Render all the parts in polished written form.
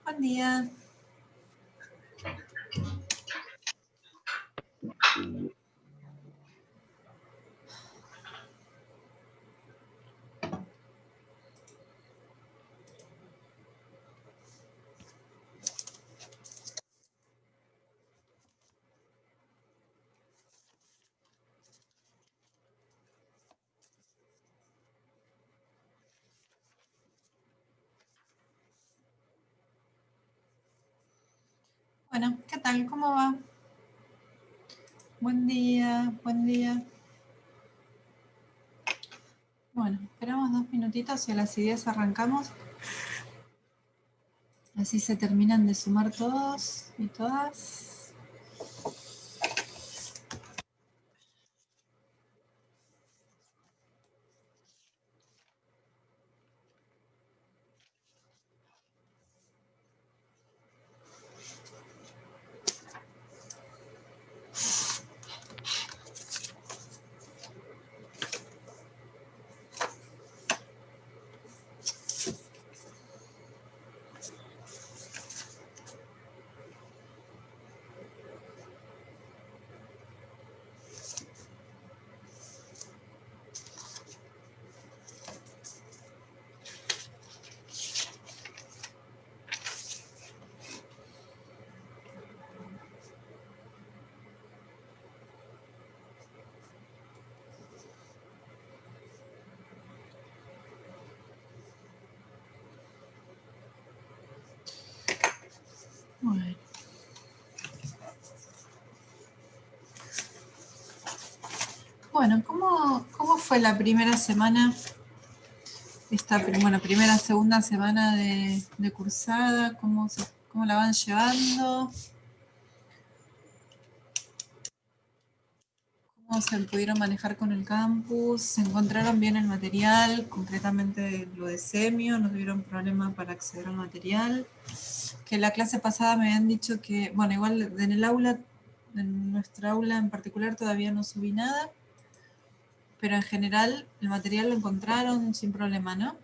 Buen día. Bueno, ¿qué tal? ¿Cómo va? Buen día, buen día. Bueno, esperamos 2 minutitos y a las 10 arrancamos. Así se terminan de sumar todos y todas. Bueno. Bueno, ¿cómo fue la primera semana? Primera, segunda semana de cursada, ¿cómo la van llevando? ¿Cómo se pudieron manejar con el campus? ¿Se encontraron bien el material? Concretamente lo de semio, ¿no tuvieron problema para acceder al material? Que la clase pasada me habían dicho que, bueno, igual en el aula, en nuestra aula en particular todavía no subí nada, pero en general el material lo encontraron sin problema, ¿no?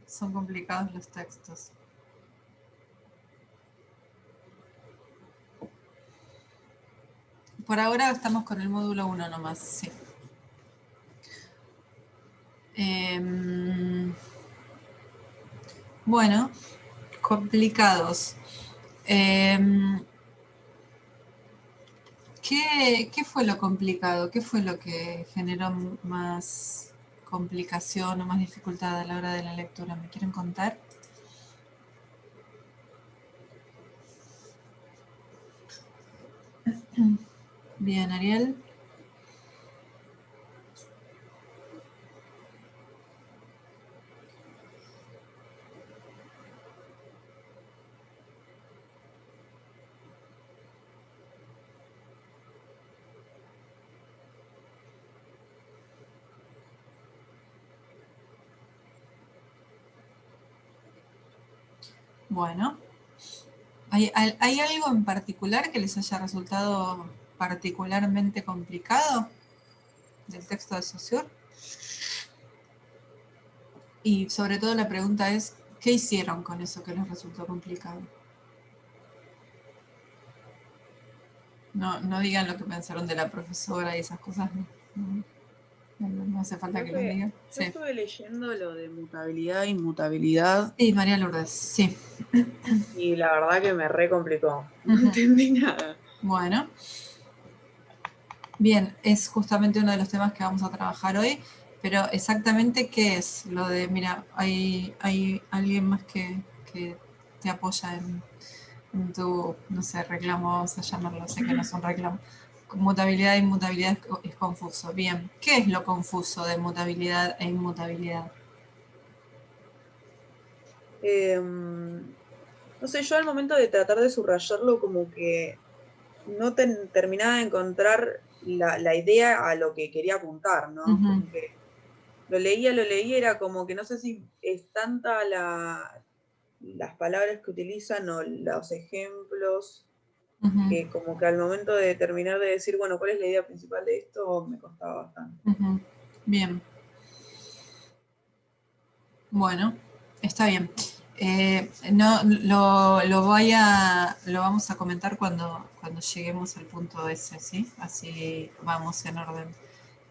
Son complicados los textos. Por ahora estamos con el módulo 1 nomás, sí. Bueno, complicados. ¿Qué fue lo complicado? ¿Qué fue lo que generó más complicación o más dificultad a la hora de la lectura? ¿Me quieren contar? Bien, Ariel. Bueno, ¿hay algo en particular que les haya resultado particularmente complicado del texto de Saussure? Y sobre todo la pregunta es, ¿qué hicieron con eso que les resultó complicado? No, no digan lo que pensaron de la profesora y esas cosas, no hace falta que los digan. Yo Sí. estuve leyendo lo de mutabilidad e inmutabilidad Sí, María Lourdes, sí. y la verdad que me re complicó. No Ujú. entendí nada. Bueno, bien, es justamente uno de los temas que vamos a trabajar hoy, pero exactamente qué es lo de, mira, hay alguien más que te apoya en tu, no sé, reclamo, vamos a llamarlo, sé que no es un reclamo. Mutabilidad e inmutabilidad es confuso. Bien, ¿qué es lo confuso de mutabilidad e inmutabilidad? No sé, yo al momento de tratar de subrayarlo como que no terminaba de encontrar la idea a lo que quería apuntar, ¿no? Ujú, Como que lo leía, era como que no sé si es tanta las palabras que utilizan o los ejemplos, ujú, que como que al momento de terminar de decir, bueno, ¿cuál es la idea principal de esto? Me costaba bastante. ujú. Bien, bueno, está bien. No, lo vamos a comentar cuando lleguemos al punto ese, ¿sí? Así vamos en orden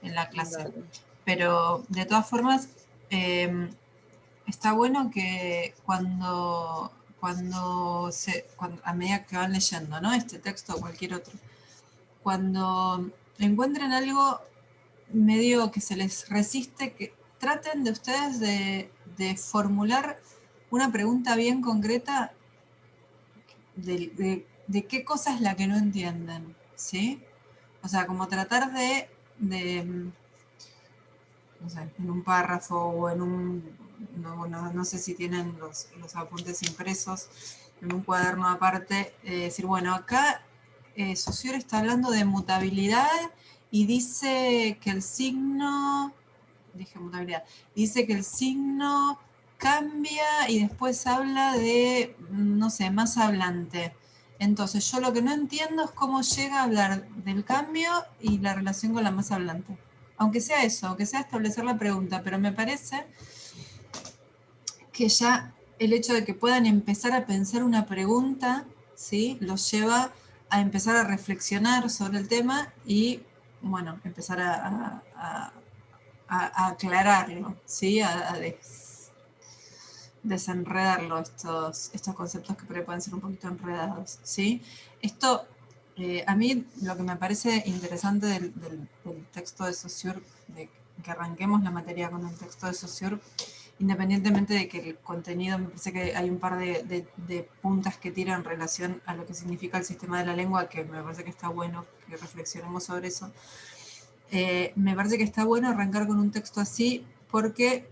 en la clase. Dale. Pero de todas formas, está bueno que a medida que van leyendo, ¿no? Este texto o cualquier otro, cuando encuentren algo medio que se les resiste, que traten de ustedes de formular una pregunta bien concreta de qué cosa es la que no entienden, ¿sí? O sea, como tratar de no sé, en un párrafo o en no sé si tienen los apuntes impresos, en un cuaderno aparte, decir, bueno, acá Saussure está hablando de mutabilidad y dice que el signo, dije mutabilidad, dice que el signo cambia y después habla de, no sé, más hablante. Entonces, yo lo que no entiendo es cómo llega a hablar del cambio y la relación con la más hablante. Aunque sea eso, aunque sea establecer la pregunta, pero me parece que ya el hecho de que puedan empezar a pensar una pregunta, ¿sí? Los lleva a empezar a reflexionar sobre el tema y, bueno, empezar a aclararlo, ¿sí? Desenredarlo, estos conceptos que por ahí pueden ser un poquito enredados, ¿sí? Esto, a mí lo que me parece interesante del texto de Saussure, de que arranquemos la materia con el texto de Saussure, independientemente de que el contenido, me parece que hay un par de puntas que tiran en relación a lo que significa el sistema de la lengua, que me parece que está bueno que reflexionemos sobre eso. Me parece que está bueno arrancar con un texto así porque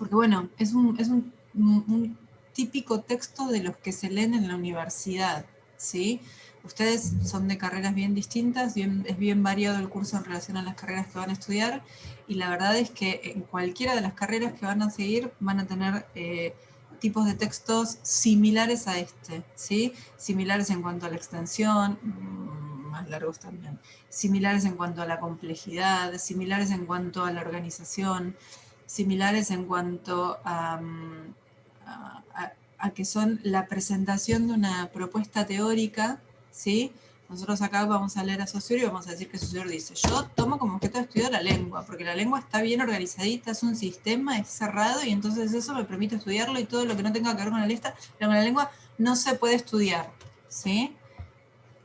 bueno, es un típico texto de los que se leen en la universidad, ¿sí? Ustedes son de carreras bien distintas, es bien variado el curso en relación a las carreras que van a estudiar y la verdad es que en cualquiera de las carreras que van a seguir van a tener tipos de textos similares a este, ¿sí? Similares en cuanto a la extensión, más largos también, similares en cuanto a la complejidad, similares en cuanto a la organización, similares en cuanto a que son la presentación de una propuesta teórica, ¿sí? Nosotros acá vamos a leer a Saussure y vamos a decir que Saussure dice, yo tomo como objeto de estudio la lengua, porque la lengua está bien organizadita, es un sistema, es cerrado, y entonces eso me permite estudiarlo y todo lo que no tenga que ver con la lengua no se puede estudiar, ¿sí?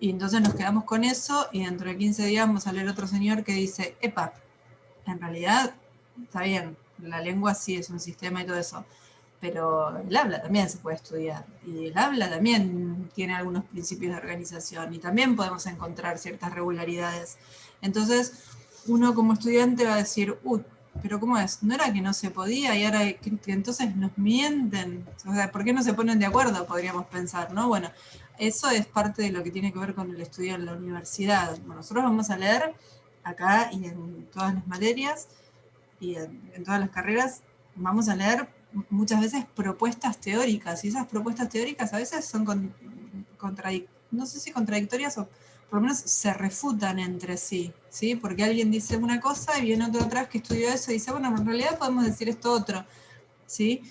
Y entonces nos quedamos con eso y dentro de 15 días vamos a leer otro señor que dice, epa, en realidad está bien, la lengua sí es un sistema y todo eso, pero el habla también se puede estudiar y el habla también tiene algunos principios de organización y también podemos encontrar ciertas regularidades. Entonces, uno como estudiante va a decir, pero ¿cómo es? ¿No era que no se podía y ahora que entonces nos mienten? O sea, ¿por qué no se ponen de acuerdo? Podríamos pensar, ¿no? Bueno, eso es parte de lo que tiene que ver con el estudio en la universidad. Bueno, nosotros vamos a leer acá y en todas las materias y en todas las carreras, vamos a leer muchas veces propuestas teóricas y esas propuestas teóricas a veces son no sé si contradictorias por lo menos se refutan entre sí, ¿sí? Porque alguien dice una cosa y viene otro atrás que estudió eso y dice, bueno, en realidad podemos decir esto otro, ¿sí?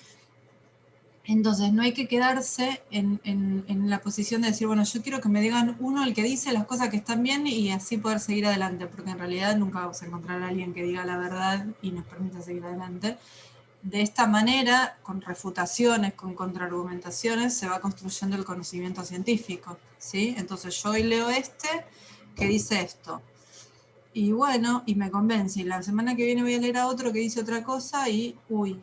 Entonces no hay que quedarse en la posición de decir, bueno, yo quiero que me digan uno el que dice las cosas que están bien y así poder seguir adelante, porque en realidad nunca vamos a encontrar a alguien que diga la verdad y nos permita seguir adelante. De esta manera, con refutaciones, con contraargumentaciones, se va construyendo el conocimiento científico, ¿sí? Entonces yo hoy leo que dice esto, y bueno, y me convence, y la semana que viene voy a leer a otro que dice otra cosa, y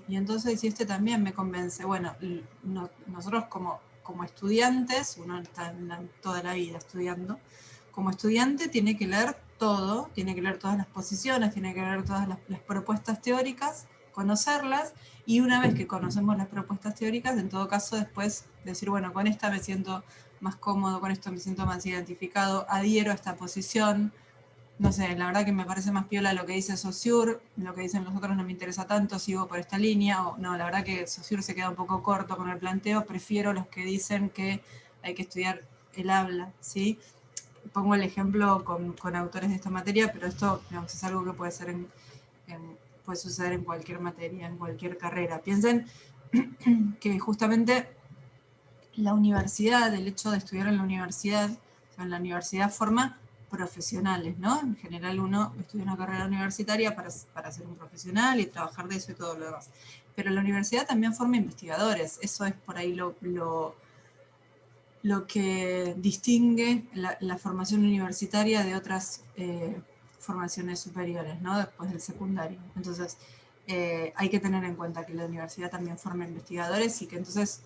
y entonces y también me convence. Bueno, nosotros como estudiantes, uno está toda la vida estudiando, como estudiante tiene que leer todo, tiene que leer todas las posiciones, tiene que leer todas las propuestas teóricas, conocerlas, y una vez que conocemos las propuestas teóricas, en todo caso después decir, bueno, con esta me siento más cómodo, con esto me siento más identificado, adhiero a esta posición. No sé, la verdad que me parece más piola lo que dice Saussure, lo que dicen los otros no me interesa tanto, sigo por esta línea, o no, la verdad que Saussure se queda un poco corto con el planteo, prefiero los que dicen que hay que estudiar el habla, ¿sí? Pongo el ejemplo con autores de esta materia, pero esto, digamos, es algo que puede ser puede suceder en cualquier materia, en cualquier carrera. Piensen que justamente la universidad, el hecho de estudiar en la universidad, o sea, en la universidad forma profesionales, ¿no? En general uno estudia una carrera universitaria para ser un profesional y trabajar de eso y todo lo demás. Pero la universidad también forma investigadores, eso es por ahí lo que distingue la formación universitaria de otras formaciones superiores, ¿no? Después del secundario. Entonces, hay que tener en cuenta que la universidad también forma investigadores y que entonces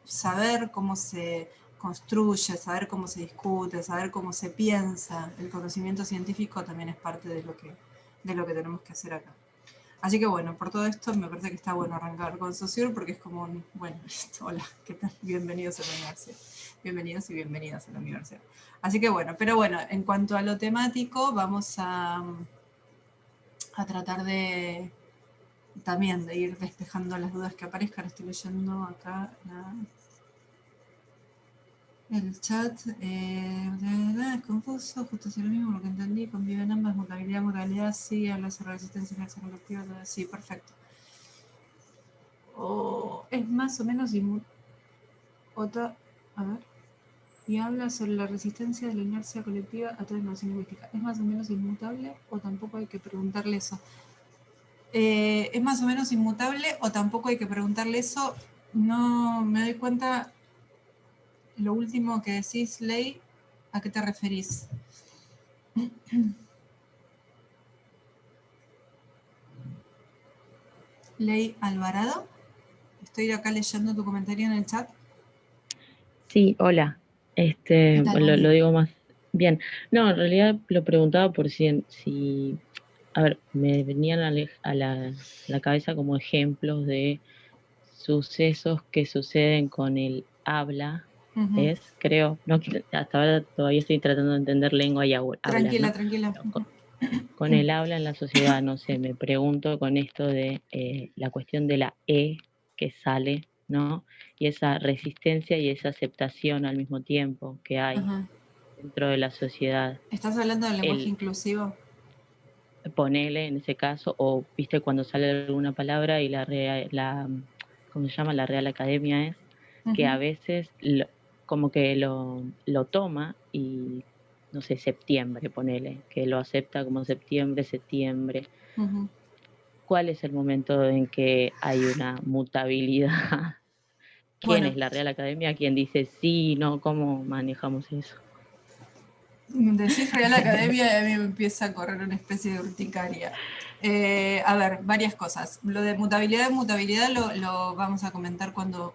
saber cómo se construye, saber cómo se discute, saber cómo se piensa el conocimiento científico también es parte de lo que tenemos que hacer acá. Así que bueno, por todo esto me parece que está bueno arrancar con Saussure porque es como un, bueno, hola, ¿qué tal? Bienvenidos a la universidad. Bienvenidos y bienvenidas a la universidad. Así que bueno, pero bueno, en cuanto a lo temático, vamos a tratar de también de ir despejando las dudas que aparezcan. Estoy leyendo acá el chat. Es confuso, justo así lo mismo, porque entendí, conviven ambas, modalidad, sí, habla sobre resistencia y acción colectiva, sí, perfecto. Es más o menos otra, a ver, y habla sobre la resistencia de la inercia colectiva a toda innovación lingüística. ¿Es más o menos inmutable o tampoco hay que preguntarle eso? ¿Es más o menos inmutable o tampoco hay que preguntarle eso? No me doy cuenta, lo último que decís, Ley, ¿a qué te referís? Ley Alvarado, estoy acá leyendo tu comentario en el chat. Sí, hola. ¿Qué tal? Buen Lo día. digo más bien. No, en realidad lo preguntaba por a ver, me venían la cabeza como ejemplos de sucesos que suceden con el habla, Uh-huh. es, creo, no, hasta ahora todavía estoy tratando de entender lengua y habla, Tranquila, ¿no? tranquila. Pero con el habla en la sociedad, no sé, me pregunto con esto de la cuestión de la E que sale, ¿no? Y esa resistencia y esa aceptación al mismo tiempo que hay Ajá. dentro de la sociedad. ¿Estás hablando del lenguaje El inclusivo? ponele en ese caso, o viste cuando sale alguna palabra y ¿cómo se llama? La Real Academia es, que Uh-huh. a veces como que lo toma y, no sé, septiembre, ponele, que lo acepta como septiembre. Uh-huh. ¿Cuál es el momento en que hay una mutabilidad? ¿Quién Bueno, es la Real Academia? ¿Quién dice sí, no? ¿Cómo manejamos eso? decís Real Academia y a mí me empieza a correr una especie de urticaria. A ver, varias cosas. Lo de mutabilidad lo vamos a comentar cuando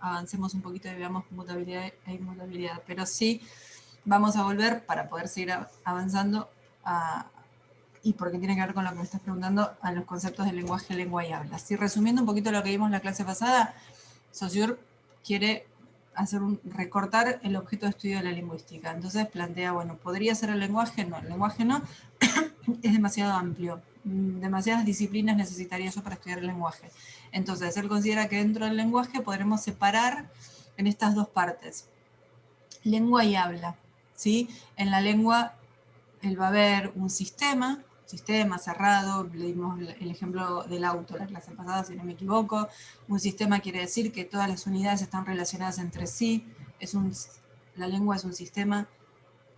avancemos un poquito y veamos mutabilidad e inmutabilidad. Pero sí vamos a volver para poder seguir avanzando y porque tiene que ver con lo que me estás preguntando, a los conceptos de lenguaje, lengua y habla. Si resumiendo un poquito lo que vimos en la clase pasada, Saussure quiere recortar el objeto de estudio de la lingüística. Entonces plantea, bueno, ¿podría ser el lenguaje? No, el lenguaje no, es demasiado amplio. Demasiadas disciplinas necesitaría yo para estudiar el lenguaje. Entonces, él considera que dentro del lenguaje podremos separar en estas dos partes, lengua y habla. ¿sí? En la lengua él va a haber un sistema cerrado, le dimos el ejemplo del auto la clase pasada, si no me equivoco. Un sistema quiere decir que todas las unidades están relacionadas entre sí. La lengua es un sistema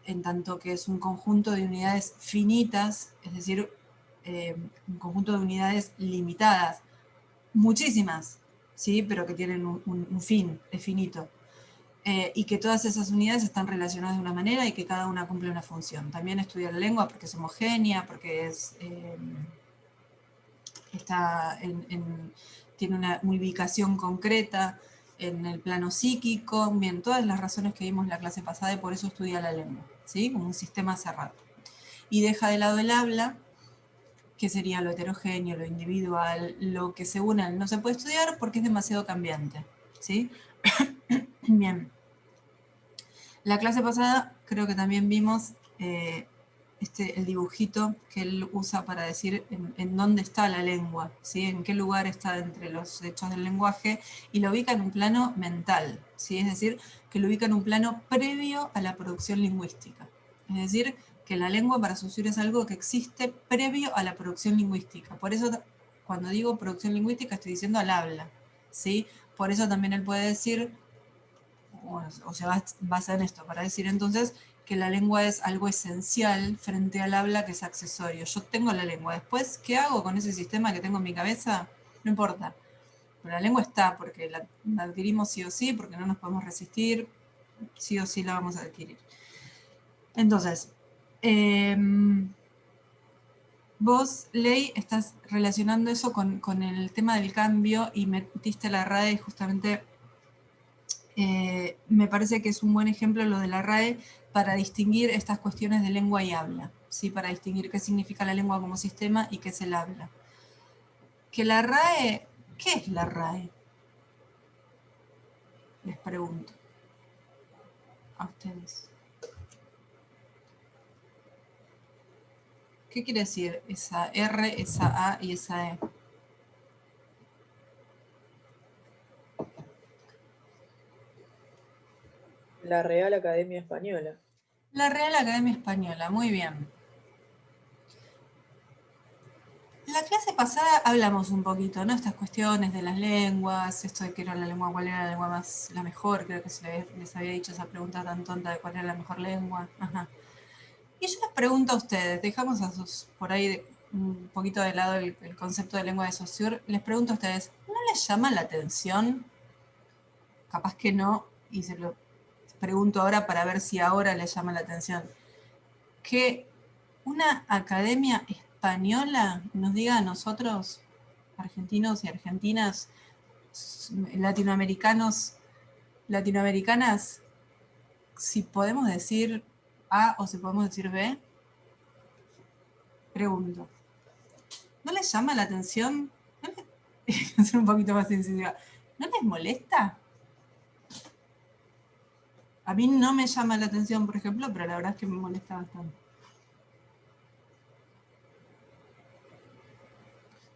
en tanto que es un conjunto de unidades finitas, es decir, un conjunto de unidades limitadas, muchísimas, ¿sí? Pero que tienen un fin, es finito. Y que todas esas unidades están relacionadas de una manera y que cada una cumple una función. También estudia la lengua porque es homogénea, porque tiene una ubicación concreta en el plano psíquico, bien, todas las razones que vimos en la clase pasada y por eso estudia la lengua, ¿sí? Como un sistema cerrado. Y deja de lado el habla, que sería lo heterogéneo, lo individual, lo que según él no se puede estudiar porque es demasiado cambiante, ¿sí? Bien. La clase pasada creo que también vimos el dibujito que él usa para decir en dónde está la lengua, ¿sí? En qué lugar está entre los hechos del lenguaje, y lo ubica en un plano mental, ¿sí? Es decir, que lo ubica en un plano previo a la producción lingüística. Es decir, que la lengua para Saussure es algo que existe previo a la producción lingüística. Por eso, cuando digo producción lingüística, estoy diciendo al habla, ¿sí? Por eso también él puede decir, o se basa en esto, para decir entonces que la lengua es algo esencial frente al habla que es accesorio. Yo tengo la lengua, después, ¿qué hago con ese sistema que tengo en mi cabeza? No importa. Pero la lengua está, porque la adquirimos sí o sí, porque no nos podemos resistir, sí o sí la vamos a adquirir. Entonces, vos, Ley, estás relacionando eso con el tema del cambio y metiste la RAE justamente. Me parece que es un buen ejemplo lo de la RAE para distinguir estas cuestiones de lengua y habla, ¿sí? Para distinguir qué significa la lengua como sistema y qué es el habla. Que la RAE, ¿qué es la RAE? Les pregunto a ustedes. ¿Qué quiere decir esa R, esa A y esa E? La Real Academia Española. La Real Academia Española, muy bien. La clase pasada hablamos un poquito, ¿no? Estas cuestiones de las lenguas, esto de que era la lengua, cuál era la lengua la mejor, creo que se les había dicho esa pregunta tan tonta de cuál era la mejor lengua. Ajá. Y yo les pregunto a ustedes, dejamos por ahí un poquito de lado el concepto de lengua de Saussure, les pregunto a ustedes, ¿no les llama la atención? Capaz que no, y se lo pregunto ahora para ver si ahora les llama la atención. Que una academia española nos diga a nosotros, argentinos y argentinas, latinoamericanas, si podemos decir A o si podemos decir B. Pregunto. ¿No les llama la atención? ¿No les... ser un poquito más incisiva. ¿No les molesta? A mí no me llama la atención, por ejemplo, pero la verdad es que me molesta bastante.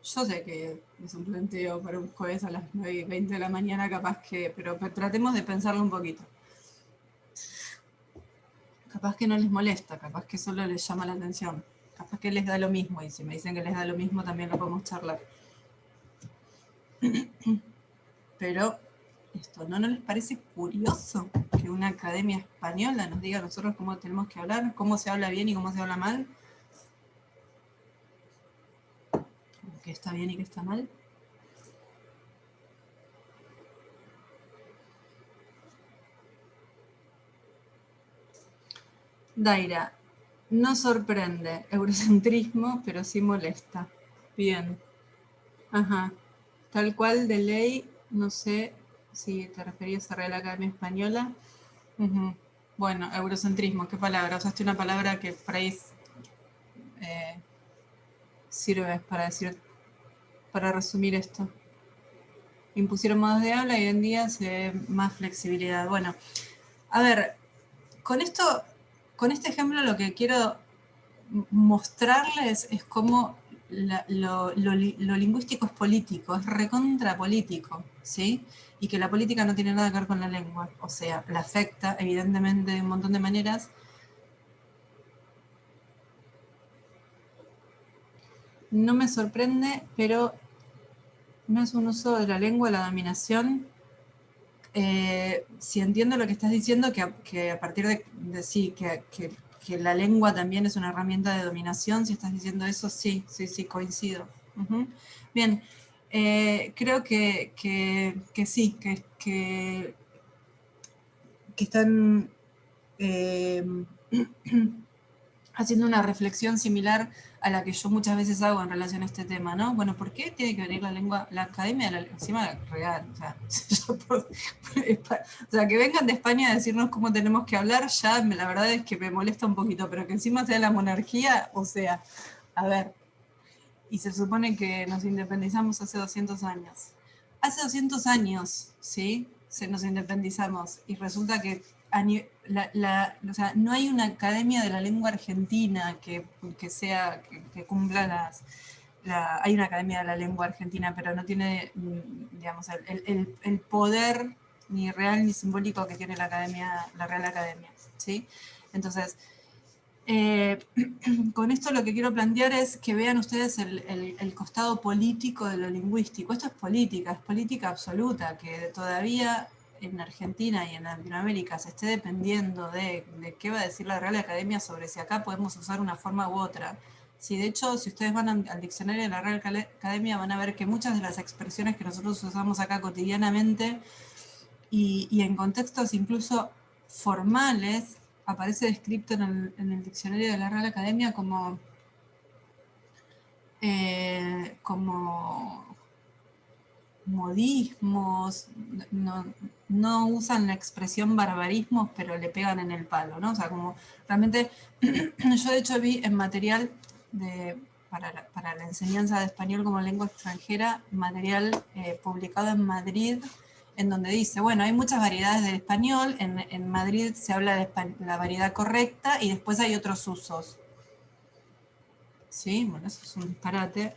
Yo sé que es un planteo para un jueves a las 9:20 de la mañana, capaz que, pero tratemos de pensarlo un poquito. Capaz que no les molesta, capaz que solo les llama la atención. Capaz que les da lo mismo, y si me dicen que les da lo mismo, también lo podemos charlar. Pero esto, ¿no les parece curioso que una academia española nos diga a nosotros cómo tenemos que hablar, cómo se habla bien y cómo se habla mal? ¿Qué está bien y qué está mal? Daira, no sorprende, eurocentrismo, pero sí molesta. Bien. Ajá. Tal cual de ley, no sé si te referías a Real Academia Española. Uh-huh. Bueno, eurocentrismo, ¿qué palabra? Usaste una palabra que por ahí sirve para resumir esto. Impusieron modos de habla y hoy en día se ve más flexibilidad. Bueno, a ver, con este ejemplo lo que quiero mostrarles es cómo lo lingüístico es político, es recontrapolítico, ¿sí? Y que la política no tiene nada que ver con la lengua, o sea, la afecta evidentemente de un montón de maneras, no me sorprende, pero no es un uso de la lengua, la dominación. Si entiendo lo que estás diciendo, que a partir de sí, que la lengua también es una herramienta de dominación, si estás diciendo eso, sí, coincido. Ujú. Bien, creo que sí, que están haciendo una reflexión similar a la que yo muchas veces hago en relación a este tema, ¿no? Bueno, ¿por qué tiene que venir la lengua, la academia de la lengua, encima real? O sea, o sea, que vengan de España a decirnos cómo tenemos que hablar, ya la verdad es que me molesta un poquito, pero que encima sea la monarquía, o sea, a ver, y se supone que nos independizamos hace 200 años. Hace 200 años, ¿sí? Nos independizamos y resulta que o sea, no hay una academia de la lengua argentina que cumpla hay una academia de la lengua argentina, pero no tiene, digamos, el poder ni real ni simbólico que tiene la Real Academia, ¿sí? Entonces, con esto lo que quiero plantear es que vean ustedes el costado político de lo lingüístico. Esto es política absoluta, que todavía en Argentina y en Latinoamérica se esté dependiendo de qué va a decir la Real Academia sobre si acá podemos usar una forma u otra. Sí, de hecho, si ustedes van al diccionario de la Real Academia van a ver que muchas de las expresiones que nosotros usamos acá cotidianamente y en contextos incluso formales, aparece descrito en el diccionario de la Real Academia como modismos, no usan la expresión barbarismos, pero le pegan en el palo, ¿no? O sea, como realmente, yo de hecho vi en material para la enseñanza de español como lengua extranjera, material publicado en Madrid, en donde dice, bueno, hay muchas variedades del español, en Madrid se habla de la variedad correcta y después hay otros usos. Sí, bueno, eso es un disparate.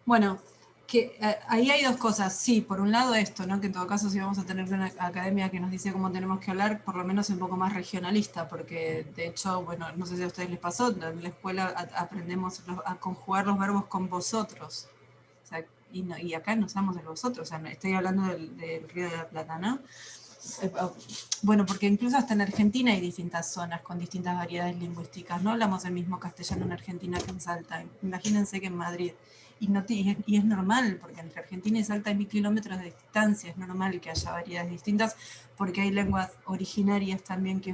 Bueno, que ahí hay dos cosas. Sí, por un lado esto, ¿no? Que en todo caso si vamos a tener una academia que nos dice cómo tenemos que hablar, por lo menos un poco más regionalista, porque de hecho, bueno, no sé si a ustedes les pasó, en la escuela aprendemos a conjugar los verbos con vosotros. O sea, y acá no usamos el vosotros, o sea, estoy hablando del Río de la Plata, ¿no? Bueno, porque incluso hasta en Argentina hay distintas zonas con distintas variedades lingüísticas. No hablamos el mismo castellano en Argentina que en Salta. Imagínense que en Madrid. Y es normal, porque entre Argentina y Salta hay 1000 kilómetros de distancia. Es normal que haya variedades distintas, porque hay lenguas originarias también que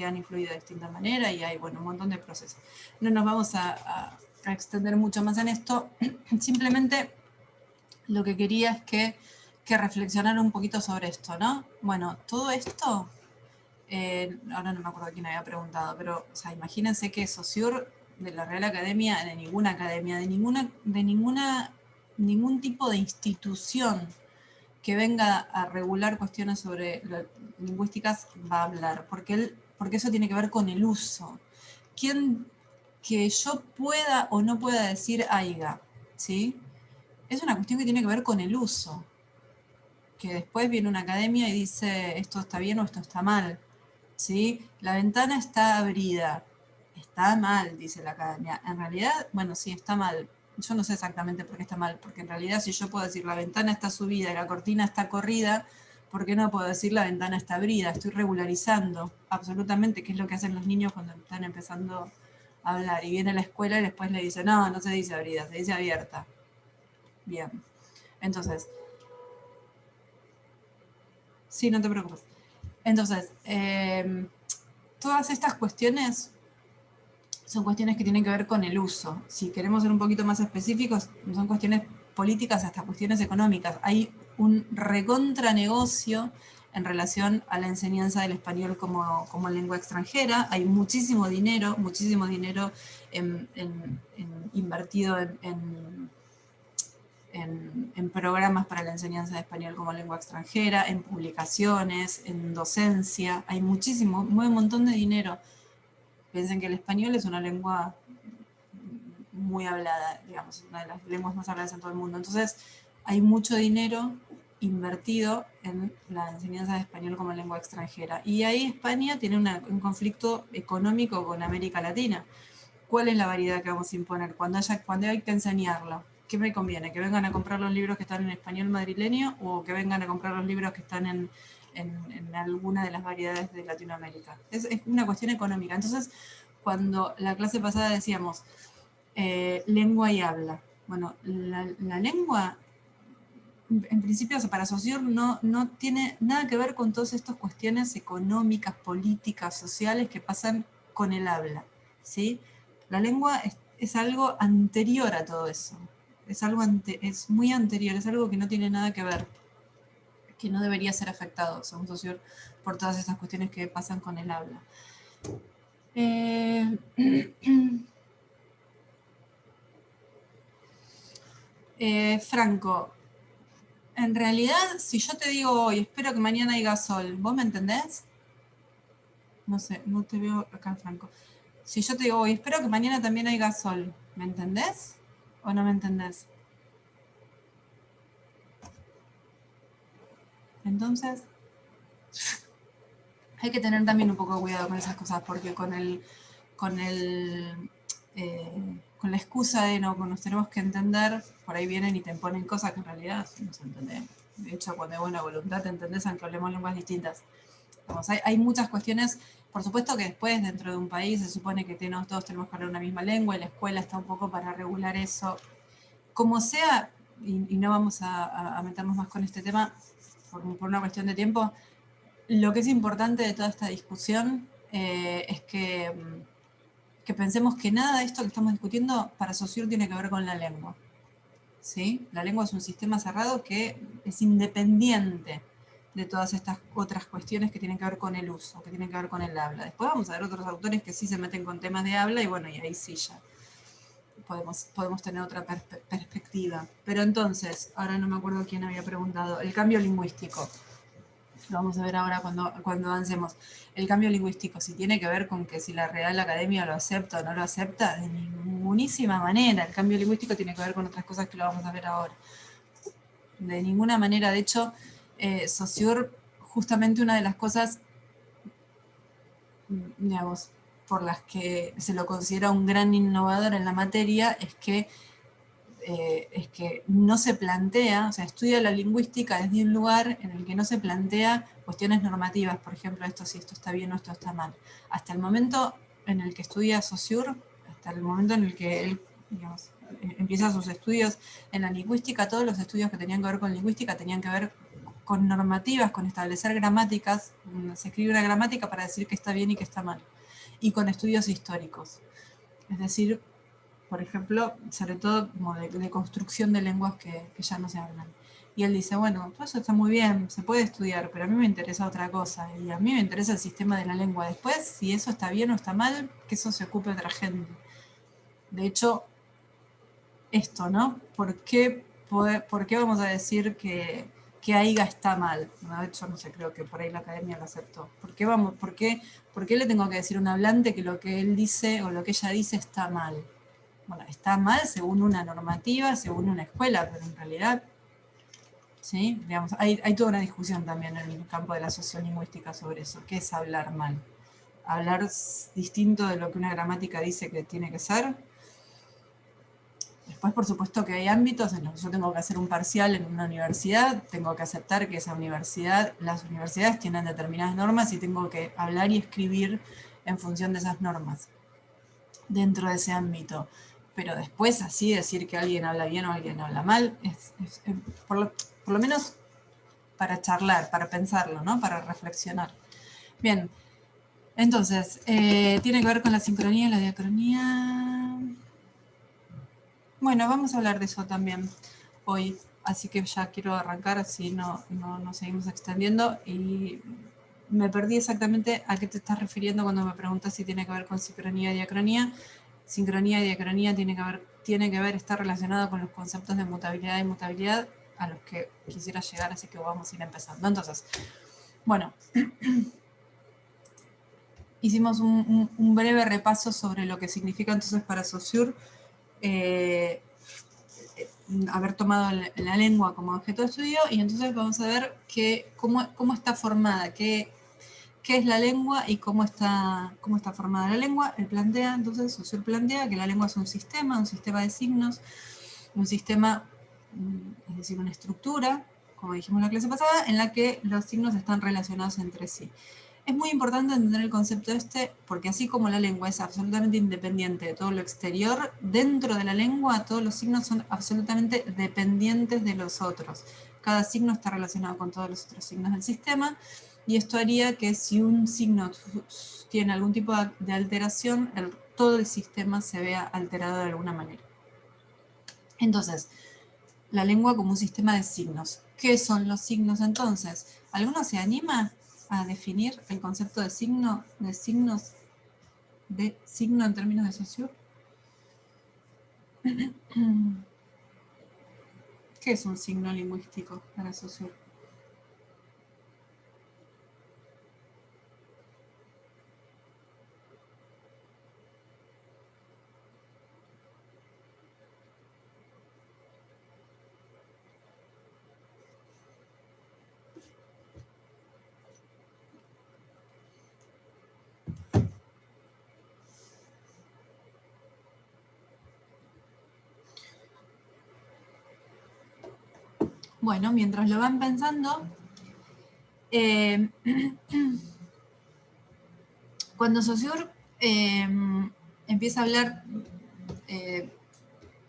han influido de distinta manera y hay, bueno, un montón de procesos. No nos vamos a extender mucho más en esto. Simplemente lo que quería es que reflexionar un poquito sobre esto, ¿no? Bueno, todo esto, ahora no me acuerdo quién había preguntado, pero, o sea, imagínense que Saussure de la Real Academia, de ninguna academia, de ningún tipo de institución que venga a regular cuestiones sobre lingüísticas va a hablar, porque eso tiene que ver con el uso. ¿Quién que yo pueda o no pueda decir aiga? ¿Sí? Es una cuestión que tiene que ver con el uso, que después viene una academia y dice esto está bien o esto está mal, ¿sí? La ventana está abrida, está mal, dice la academia. En realidad, bueno, sí, está mal. Yo no sé exactamente por qué está mal, porque en realidad si yo puedo decir la ventana está subida y la cortina está corrida, ¿por qué no puedo decir la ventana está abrida? Estoy regularizando absolutamente qué es lo que hacen los niños cuando están empezando a hablar. Y viene a la escuela y después le dice, no, no se dice abrida, se dice abierta. Bien. Entonces, sí, no te preocupes. Entonces, todas estas cuestiones son cuestiones que tienen que ver con el uso. Si queremos ser un poquito más específicos, son cuestiones políticas hasta cuestiones económicas. Hay un recontranegocio en relación a la enseñanza del español como lengua extranjera. Hay muchísimo dinero invertido en programas para la enseñanza de español como lengua extranjera, en publicaciones, en docencia. Hay un montón de dinero. Piensen que el español es una lengua muy hablada, digamos, una de las lenguas más habladas en todo el mundo. Entonces, hay mucho dinero invertido en la enseñanza de español como lengua extranjera. Y ahí España tiene un conflicto económico con América Latina. ¿Cuál es la variedad que vamos a imponer? Cuando hay que enseñarlo, ¿qué me conviene? ¿Que vengan a comprar los libros que están en español madrileño o que vengan a comprar los libros que están en alguna de las variedades de Latinoamérica? Es una cuestión económica. Entonces, cuando la clase pasada decíamos lengua y habla, bueno, la lengua, en principio, para Saussure no tiene nada que ver con todas estas cuestiones económicas, políticas, sociales que pasan con el habla, ¿sí? La lengua es algo anterior a todo eso, es muy anterior, es algo que no tiene nada que ver, que no debería ser afectado, según Saussure, por todas estas cuestiones que pasan con el habla. Franco, en realidad, si yo te digo hoy, espero que mañana haya sol, ¿vos me entendés? No sé, no te veo acá, Franco. Si yo te digo hoy, espero que mañana también haya sol, ¿me entendés? ¿O no me entendés? Entonces, hay que tener también un poco de cuidado con esas cosas, porque con la excusa de no, nos tenemos que entender, por ahí vienen y te ponen cosas que en realidad no se entienden. De hecho, cuando hay buena voluntad te entendés aunque hablemos lenguas distintas. Vamos, hay muchas cuestiones, por supuesto que después dentro de un país se supone que todos tenemos que hablar una misma lengua y la escuela está un poco para regular eso. Como sea, y no vamos a meternos más con este tema por una cuestión de tiempo, lo que es importante de toda esta discusión es que pensemos que nada de esto que estamos discutiendo para Saussure tiene que ver con la lengua. ¿Sí? La lengua es un sistema cerrado que es independiente de todas estas otras cuestiones que tienen que ver con el uso, que tienen que ver con el habla. Después vamos a ver otros autores que sí se meten con temas de habla y bueno, y ahí sí ya podemos tener otra perspectiva. Pero entonces, ahora no me acuerdo quién había preguntado, el cambio lingüístico. Lo vamos a ver ahora cuando avancemos. El cambio lingüístico, si tiene que ver con que si la Real Academia lo acepta o no lo acepta, de ningunísima manera. El cambio lingüístico tiene que ver con otras cosas que lo vamos a ver ahora. De ninguna manera. De hecho, Saussure, justamente una de las cosas, digamos, por las que se lo considera un gran innovador en la materia, es que no se plantea, o sea, estudia la lingüística desde un lugar en el que no se plantea cuestiones normativas, por ejemplo, si esto está bien o esto está mal. Hasta el momento en el que estudia Saussure, hasta el momento en el que él, digamos, empieza sus estudios en la lingüística, todos los estudios que tenían que ver con lingüística tenían que ver con normativas, con establecer gramáticas, se escribe una gramática para decir que está bien y que está mal, y con estudios históricos. Es decir, por ejemplo, sobre todo como de construcción de lenguas que ya no se hablan. Y él dice, bueno, todo eso está muy bien, se puede estudiar, pero a mí me interesa otra cosa, y a mí me interesa el sistema de la lengua. Después, si eso está bien o está mal, que eso se ocupe otra gente. De hecho, esto, ¿no? ¿Por qué vamos a decir que AIGA está mal? No, de hecho, no sé, creo que por ahí la academia lo aceptó. ¿Por qué le tengo que decir a un hablante que lo que él dice o lo que ella dice está mal? Bueno, está mal según una normativa, según una escuela, pero en realidad, ¿sí? Digamos, hay toda una discusión también en el campo de la sociolingüística sobre eso. ¿Qué es hablar mal? ¿Hablar distinto de lo que una gramática dice que tiene que ser? Después, por supuesto que hay ámbitos en los que yo tengo que hacer un parcial en una universidad, tengo que aceptar que las universidades tienen determinadas normas y tengo que hablar y escribir en función de esas normas dentro de ese ámbito. Pero después así decir que alguien habla bien o alguien habla mal, por lo menos para charlar, para pensarlo, ¿no? Para reflexionar. Bien, entonces, tiene que ver con la sincronía y la diacronía. Bueno, vamos a hablar de eso también hoy, así que ya quiero arrancar, así no seguimos extendiendo. Y me perdí exactamente a qué te estás refiriendo cuando me preguntas si tiene que ver con sincronía y diacronía. Sincronía y diacronía tiene que ver, está relacionado con los conceptos de mutabilidad y mutabilidad a los que quisiera llegar, así que vamos a ir empezando. Entonces, bueno, hicimos un breve repaso sobre lo que significa entonces para Saussure haber tomado la lengua como objeto de estudio, y entonces vamos a ver cómo está formada, qué es la lengua y cómo está formada la lengua. Entonces Saussure plantea que la lengua es un sistema de signos, un sistema, es decir, una estructura, como dijimos en la clase pasada, en la que los signos están relacionados entre sí. Es muy importante entender el concepto porque así como la lengua es absolutamente independiente de todo lo exterior, dentro de la lengua todos los signos son absolutamente dependientes de los otros. Cada signo está relacionado con todos los otros signos del sistema, y esto haría que si un signo tiene algún tipo de alteración, todo el sistema se vea alterado de alguna manera. Entonces, la lengua como un sistema de signos. ¿Qué son los signos entonces? ¿Alguno se anima a definir el concepto de signo en términos de Saussure? ¿Qué es un signo lingüístico para Saussure? Bueno, mientras lo van pensando, cuando Saussure empieza a hablar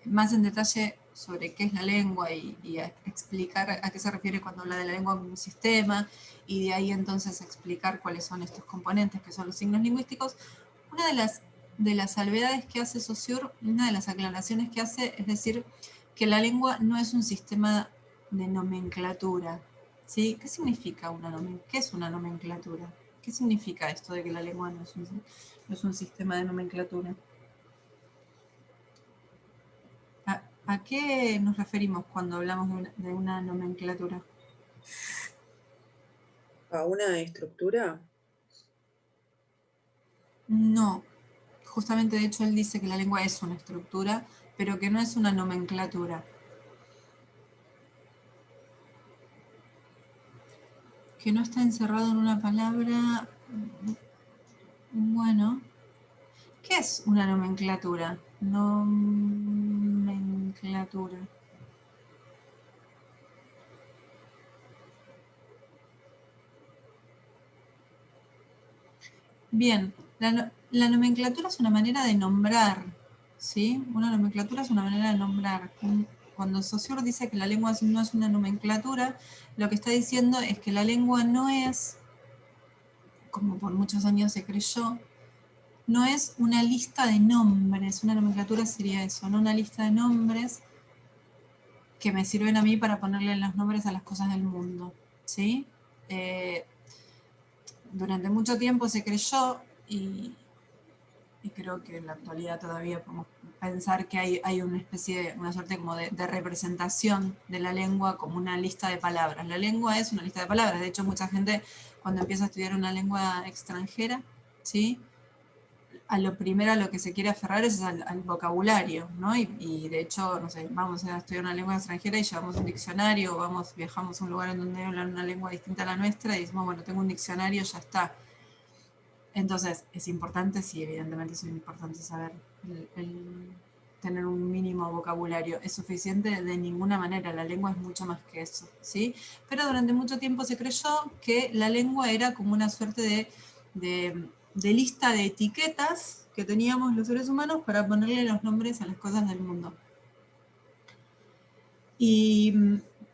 más en detalle sobre qué es la lengua y a explicar a qué se refiere cuando habla de la lengua como un sistema, y de ahí entonces explicar cuáles son estos componentes que son los signos lingüísticos, una de las salvedades que hace Saussure, una de las aclaraciones que hace, es decir, que la lengua no es un sistema de nomenclatura. ¿Sí? ¿Qué significa qué es una nomenclatura? ¿Qué significa esto de que la lengua no es un sistema de nomenclatura? ¿A qué nos referimos cuando hablamos de una nomenclatura? ¿A una estructura? No, justamente de hecho él dice que la lengua es una estructura, pero que no es una nomenclatura. Que no está encerrado en una palabra. Bueno, ¿qué es una nomenclatura? Nomenclatura. Bien, la nomenclatura es una manera de nombrar, ¿sí? Una nomenclatura es una manera de nombrar. Cuando Saussure dice que la lengua no es una nomenclatura, lo que está diciendo es que la lengua no es, como por muchos años se creyó, no es una lista de nombres. Una nomenclatura sería eso, no una lista de nombres que me sirven a mí para ponerle los nombres a las cosas del mundo, ¿sí? Durante mucho tiempo se creyó, y creo que en la actualidad todavía podemos pensar que hay una suerte como de representación de la lengua como una lista de palabras. La lengua es una lista de palabras. De hecho, mucha gente cuando empieza a estudiar una lengua extranjera, ¿sí? A lo que se quiere aferrar es al vocabulario, ¿no? Y de hecho, no sé, vamos a estudiar una lengua extranjera y llevamos un diccionario, o viajamos a un lugar en donde hablan una lengua distinta a la nuestra y decimos, bueno, tengo un diccionario, ya está. Entonces, es importante, sí, evidentemente es importante saber tener un mínimo vocabulario. ¿Es suficiente? De ninguna manera, la lengua es mucho más que eso, ¿sí? Pero durante mucho tiempo se creyó que la lengua era como una suerte de lista de etiquetas que teníamos los seres humanos para ponerle los nombres a las cosas del mundo. Y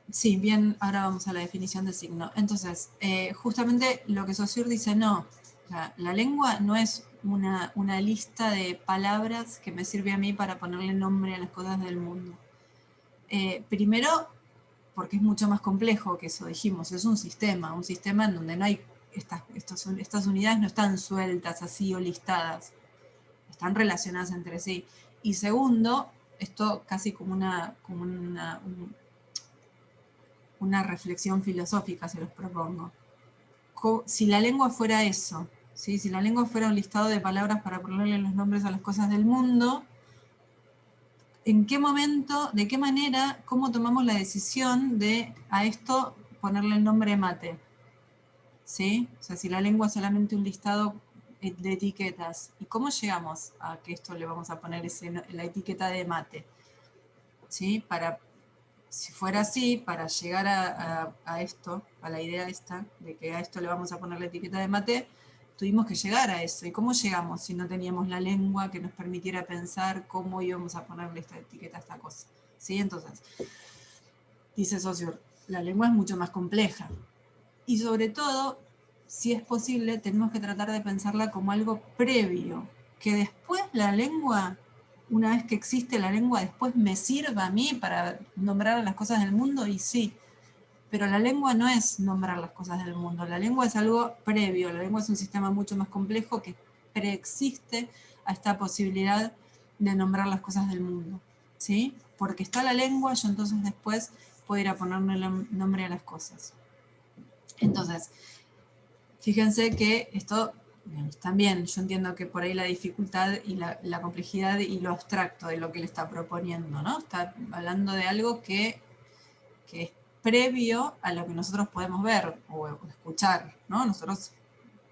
sí, bien, ahora vamos a la definición de signo. Entonces, justamente lo que Saussure dice, no, la lengua no es una lista de palabras que me sirve a mí para ponerle nombre a las cosas del mundo. Primero, porque es mucho más complejo que eso, dijimos, es un sistema en donde no hay, estas unidades no están sueltas así o listadas, están relacionadas entre sí. Y segundo, esto casi como una reflexión filosófica se los propongo. Si la lengua fuera eso, ¿sí? Si la lengua fuera un listado de palabras para ponerle los nombres a las cosas del mundo, en qué momento, de qué manera, cómo tomamos la decisión de a esto ponerle el nombre mate. ¿Sí? O sea, si la lengua es solamente un listado de etiquetas, ¿y cómo llegamos a que esto le vamos a poner la etiqueta de mate? ¿Sí? Si fuera así, para llegar a esto, a la idea esta, de que a esto le vamos a poner la etiqueta de mate, tuvimos que llegar a eso. ¿Y cómo llegamos si no teníamos la lengua que nos permitiera pensar cómo íbamos a ponerle esta etiqueta a esta cosa? ¿Sí? Entonces, dice Saussure, la lengua es mucho más compleja. Y sobre todo, si es posible, tenemos que tratar de pensarla como algo previo, que después la lengua, una vez que existe la lengua, después me sirva a mí para nombrar las cosas del mundo, y sí, pero la lengua no es nombrar las cosas del mundo, la lengua es algo previo, la lengua es un sistema mucho más complejo que preexiste a esta posibilidad de nombrar las cosas del mundo, ¿sí? Porque está la lengua, yo entonces después puedo ir a ponerle nombre a las cosas. Entonces, fíjense que esto también, yo entiendo que por ahí la dificultad y la complejidad y lo abstracto de lo que él está proponiendo, ¿no? Está hablando de algo que es previo a lo que nosotros podemos ver o escuchar, ¿no? Nosotros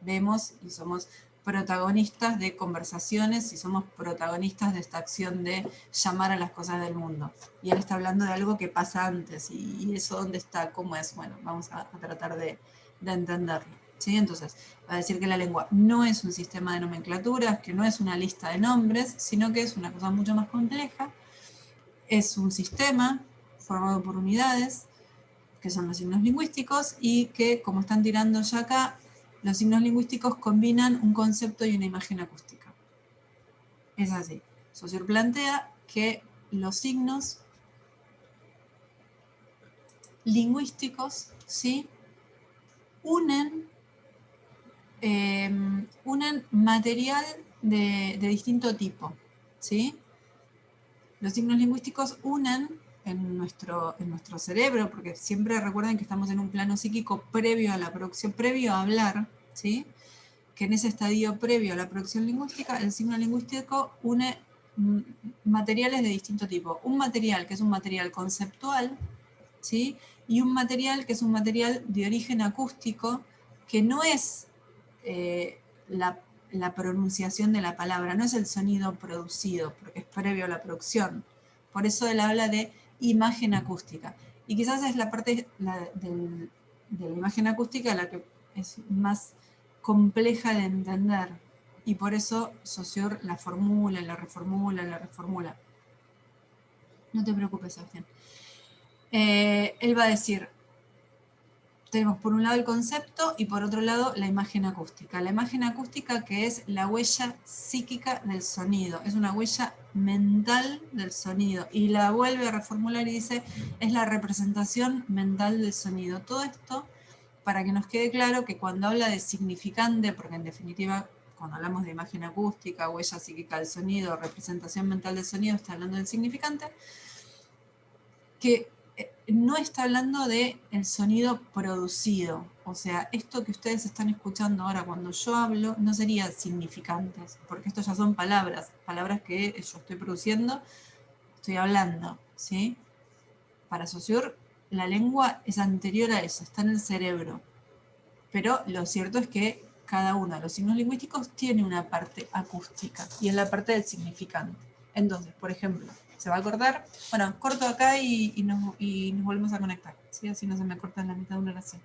vemos y somos protagonistas de conversaciones y somos protagonistas de esta acción de llamar a las cosas del mundo. Y él está hablando de algo que pasa antes, y eso dónde está, cómo es, bueno, vamos a tratar de entenderlo. ¿Sí? Entonces, va a decir que la lengua no es un sistema de nomenclaturas, que no es una lista de nombres, sino que es una cosa mucho más compleja, es un sistema formado por unidades, que son los signos lingüísticos, y que, como están tirando ya acá, los signos lingüísticos combinan un concepto y una imagen acústica. Es así. Saussure plantea que los signos lingüísticos, ¿sí?, unen material de distinto tipo, ¿sí? Los signos lingüísticos unen en nuestro cerebro, porque siempre recuerden que estamos en un plano psíquico previo a la producción, previo a hablar, ¿sí? Que en ese estadio previo a la producción lingüística, el signo lingüístico une materiales de distinto tipo. Un material que es un material conceptual, ¿sí?, y un material que es un material de origen acústico, que no es la pronunciación de la palabra, no es el sonido producido, porque es previo a la producción. Por eso él habla de imagen acústica. Y quizás es la parte de la imagen acústica la que es más compleja de entender. Y por eso Saussure la formula, la reformula, la reformula. No te preocupes, Sebastián. Él va a decir, tenemos por un lado el concepto y por otro lado la imagen acústica. La imagen acústica, que es la huella psíquica del sonido, es una huella mental del sonido, y la vuelve a reformular y dice, es la representación mental del sonido. Todo esto para que nos quede claro que cuando habla de significante, porque en definitiva cuando hablamos de imagen acústica, huella psíquica del sonido, representación mental del sonido, está hablando del significante, que no está hablando del sonido producido. O sea, esto que ustedes están escuchando ahora cuando yo hablo no sería significantes, porque esto ya son palabras que yo estoy produciendo, estoy hablando, ¿sí? Para Saussure, la lengua es anterior a eso, está en el cerebro. Pero lo cierto es que cada uno de los signos lingüísticos tiene una parte acústica, y es la parte del significante. Entonces, por ejemplo, ¿se va a cortar? Bueno, corto acá y nos volvemos a conectar, ¿sí? Así no se me corta en la mitad de una oración.